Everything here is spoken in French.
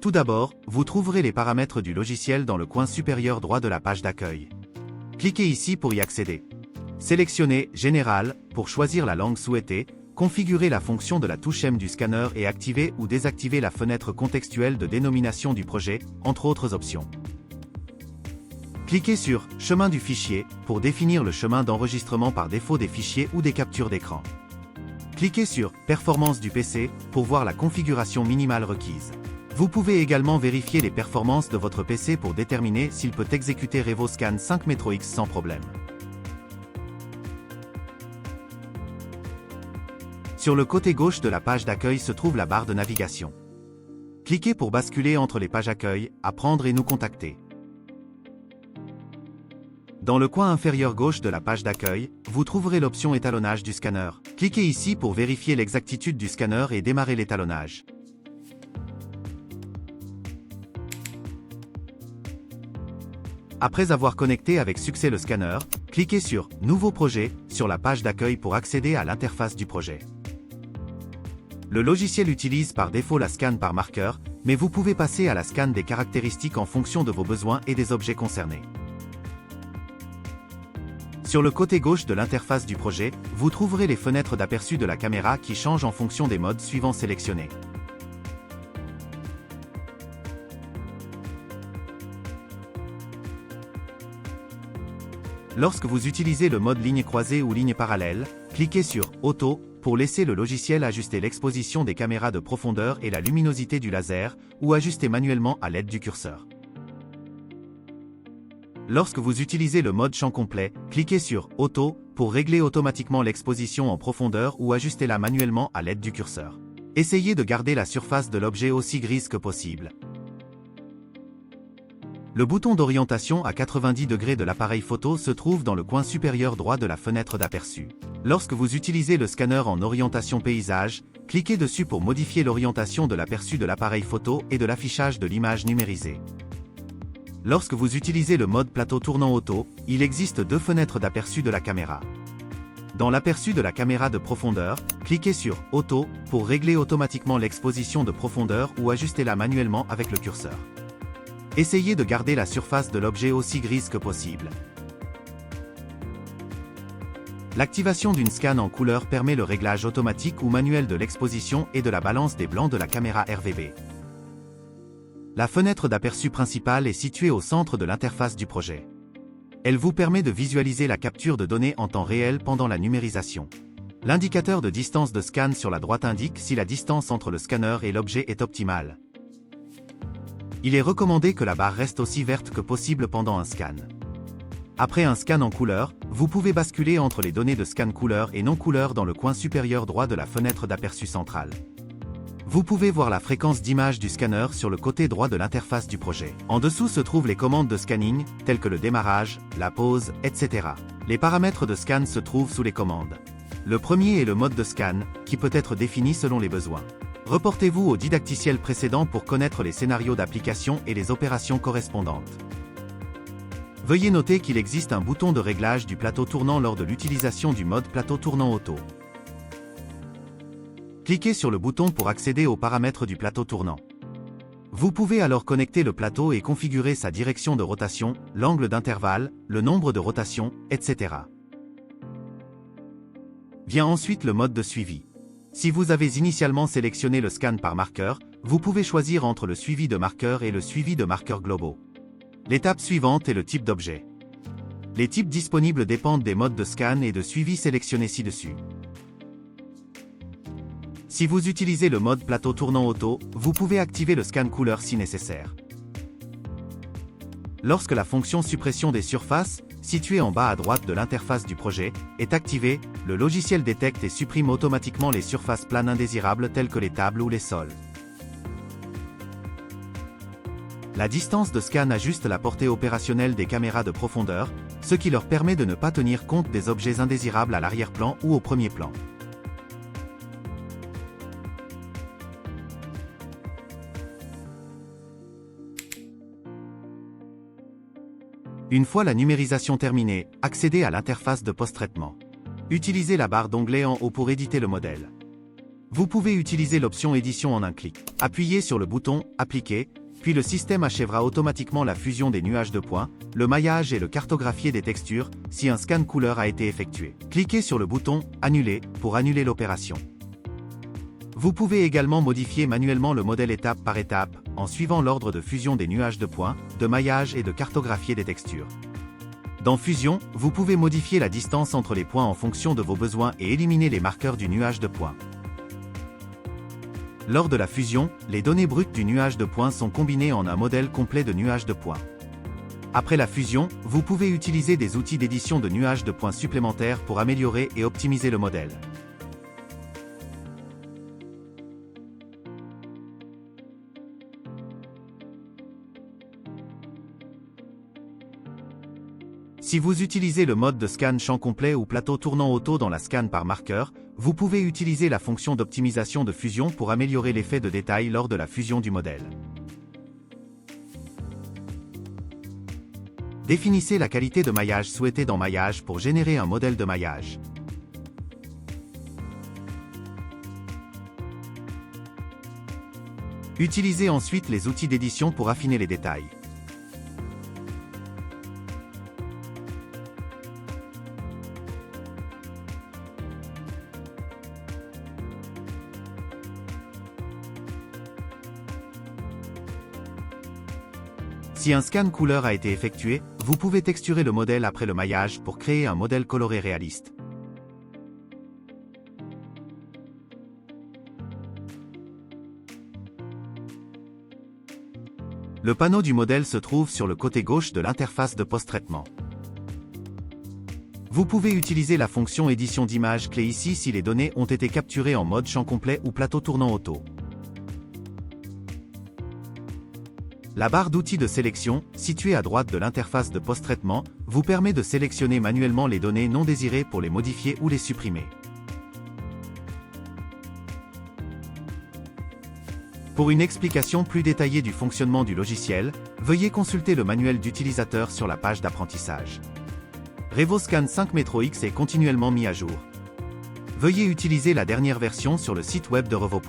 Tout d'abord, vous trouverez les paramètres du logiciel dans le coin supérieur droit de la page d'accueil. Cliquez ici pour y accéder. Sélectionnez « Général » pour choisir la langue souhaitée, configurez la fonction de la touche M du scanner et activez ou désactivez la fenêtre contextuelle de dénomination du projet, entre autres options. Cliquez sur « Chemin du fichier » pour définir le chemin d'enregistrement par défaut des fichiers ou des captures d'écran. Cliquez sur « Performance du PC » pour voir la configuration minimale requise. Vous pouvez également vérifier les performances de votre PC pour déterminer s'il peut exécuter RevoScan 5 Metro X sans problème. Sur le côté gauche de la page d'accueil se trouve la barre de navigation. Cliquez pour basculer entre les pages accueil, apprendre et nous contacter. Dans le coin inférieur gauche de la page d'accueil, vous trouverez l'option étalonnage du scanner. Cliquez ici pour vérifier l'exactitude du scanner et démarrer l'étalonnage. Après avoir connecté avec succès le scanner, cliquez sur « Nouveau projet » sur la page d'accueil pour accéder à l'interface du projet. Le logiciel utilise par défaut la scan par marqueur, mais vous pouvez passer à la scan des caractéristiques en fonction de vos besoins et des objets concernés. Sur le côté gauche de l'interface du projet, vous trouverez les fenêtres d'aperçu de la caméra qui changent en fonction des modes suivants sélectionnés. Lorsque vous utilisez le mode ligne croisée ou ligne parallèle, cliquez sur « Auto » pour laisser le logiciel ajuster l'exposition des caméras de profondeur et la luminosité du laser, ou ajuster manuellement à l'aide du curseur. Lorsque vous utilisez le mode champ complet, cliquez sur « Auto » pour régler automatiquement l'exposition en profondeur ou ajuster-la manuellement à l'aide du curseur. Essayez de garder la surface de l'objet aussi grise que possible. Le bouton d'orientation à 90 degrés de l'appareil photo se trouve dans le coin supérieur droit de la fenêtre d'aperçu. Lorsque vous utilisez le scanner en orientation paysage, cliquez dessus pour modifier l'orientation de l'aperçu de l'appareil photo et de l'affichage de l'image numérisée. Lorsque vous utilisez le mode plateau tournant auto, il existe deux fenêtres d'aperçu de la caméra. Dans l'aperçu de la caméra de profondeur, cliquez sur « Auto » pour régler automatiquement l'exposition de profondeur ou ajuster-la manuellement avec le curseur. Essayez de garder la surface de l'objet aussi grise que possible. L'activation d'une scan en couleur permet le réglage automatique ou manuel de l'exposition et de la balance des blancs de la caméra RVB. La fenêtre d'aperçu principale est située au centre de l'interface du projet. Elle vous permet de visualiser la capture de données en temps réel pendant la numérisation. L'indicateur de distance de scan sur la droite indique si la distance entre le scanner et l'objet est optimale. Il est recommandé que la barre reste aussi verte que possible pendant un scan. Après un scan en couleur, vous pouvez basculer entre les données de scan couleur et non couleur dans le coin supérieur droit de la fenêtre d'aperçu centrale. Vous pouvez voir la fréquence d'image du scanner sur le côté droit de l'interface du projet. En dessous se trouvent les commandes de scanning, telles que le démarrage, la pause, etc. Les paramètres de scan se trouvent sous les commandes. Le premier est le mode de scan, qui peut être défini selon les besoins. Reportez-vous au didacticiel précédent pour connaître les scénarios d'application et les opérations correspondantes. Veuillez noter qu'il existe un bouton de réglage du plateau tournant lors de l'utilisation du mode plateau tournant auto. Cliquez sur le bouton pour accéder aux paramètres du plateau tournant. Vous pouvez alors connecter le plateau et configurer sa direction de rotation, l'angle d'intervalle, le nombre de rotations, etc. Vient ensuite le mode de suivi. Si vous avez initialement sélectionné le scan par marqueur, vous pouvez choisir entre le suivi de marqueurs et le suivi de marqueurs globaux. L'étape suivante est le type d'objet. Les types disponibles dépendent des modes de scan et de suivi sélectionnés ci-dessus. Si vous utilisez le mode plateau tournant auto, vous pouvez activer le scan couleur si nécessaire. Lorsque la fonction suppression des surfaces, située en bas à droite de l'interface du projet, est activée, le logiciel détecte et supprime automatiquement les surfaces planes indésirables telles que les tables ou les sols. La distance de scan ajuste la portée opérationnelle des caméras de profondeur, ce qui leur permet de ne pas tenir compte des objets indésirables à l'arrière-plan ou au premier plan. Une fois la numérisation terminée, accédez à l'interface de post-traitement. Utilisez la barre d'onglet en haut pour éditer le modèle. Vous pouvez utiliser l'option édition en un clic. Appuyez sur le bouton Appliquer, puis le système achèvera automatiquement la fusion des nuages de points, le maillage et le cartographier des textures, si un scan couleur a été effectué. Cliquez sur le bouton Annuler pour annuler l'opération. Vous pouvez également modifier manuellement le modèle étape par étape, en suivant l'ordre de fusion des nuages de points, de maillage et de cartographier des textures. Dans Fusion, vous pouvez modifier la distance entre les points en fonction de vos besoins et éliminer les marqueurs du nuage de points. Lors de la fusion, les données brutes du nuage de points sont combinées en un modèle complet de nuage de points. Après la fusion, vous pouvez utiliser des outils d'édition de nuages de points supplémentaires pour améliorer et optimiser le modèle. Si vous utilisez le mode de scan champ complet ou plateau tournant auto dans la scan par marqueur, vous pouvez utiliser la fonction d'optimisation de fusion pour améliorer l'effet de détail lors de la fusion du modèle. Définissez la qualité de maillage souhaitée dans Maillage pour générer un modèle de maillage. Utilisez ensuite les outils d'édition pour affiner les détails. Si un scan couleur a été effectué, vous pouvez texturer le modèle après le maillage pour créer un modèle coloré réaliste. Le panneau du modèle se trouve sur le côté gauche de l'interface de post-traitement. Vous pouvez utiliser la fonction édition d'image clé ici si les données ont été capturées en mode champ complet ou plateau tournant auto. La barre d'outils de sélection, située à droite de l'interface de post-traitement, vous permet de sélectionner manuellement les données non désirées pour les modifier ou les supprimer. Pour une explication plus détaillée du fonctionnement du logiciel, veuillez consulter le manuel d'utilisateur sur la page d'apprentissage. RevoScan 5 Metro X est continuellement mis à jour. Veuillez utiliser la dernière version sur le site web de Revo.